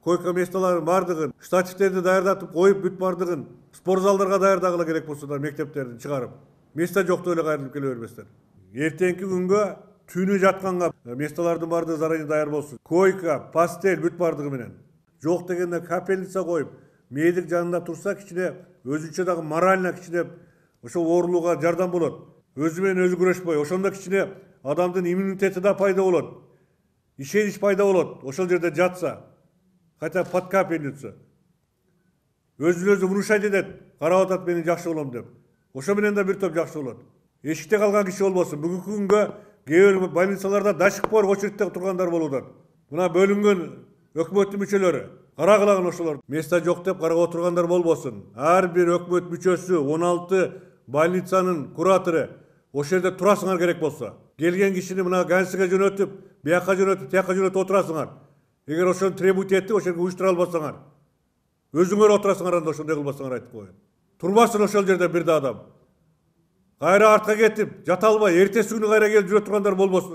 койка месталарын бардыгын, штативтерди даярдатып коюп бүт бардыгын спорт залдарга даярдагыла керек болсундар, мектептердин чыгарып. Места жокту эле кайрылып келе бербестер. Эртеңки күнгө түнү жатканга месталардын бардыгы заранее даяр болсун. Койка, постель бүт бардыгы менен. Жок дегенде капельница коюп, медик жанында турса кичине өзүнчө дагы морально кичине ошо оорулууга жардам болот. Өзү менен өзү күрөшпөй, ошондо кичине адамдын иммунитети да пайда болот. Ишенич пайда болот. Ошол жерде жатса, хотя под капельницу. Өзүн өзү внушать этет, карап атат мен жакшы болом деп. Ошо менен да бир топ жакшы болот. Эшикте калган киши болбосун. Бүгүнкү күнгө кээ бир больницаларда до сих пор очередте тургандар болууда. Мына бөлүнгөн өкмөттүн мүчөлөрү карагылагын ошолор. Места жок деп карап отургандар болбосун. Ар бир өкмөт мүчөсү 16 больницанын куратору ошол жерде турасыңар керек болсо. Келген кишини мына Гансиге жөнөтүп, бияка жөнөтүп, тияка жөнөтүп отурасыңар. Эгер ошону требовать этти, ошол жерге уюштура албасаңар, өзүңөр отурасыңар, анда ошондой кылбасаңар айтып коеюн. Турбасын ошол жерде бир да адам. Кайра артка кетип, жата албай, эртеси күнү кайра келип жүрө тургандар болбосун.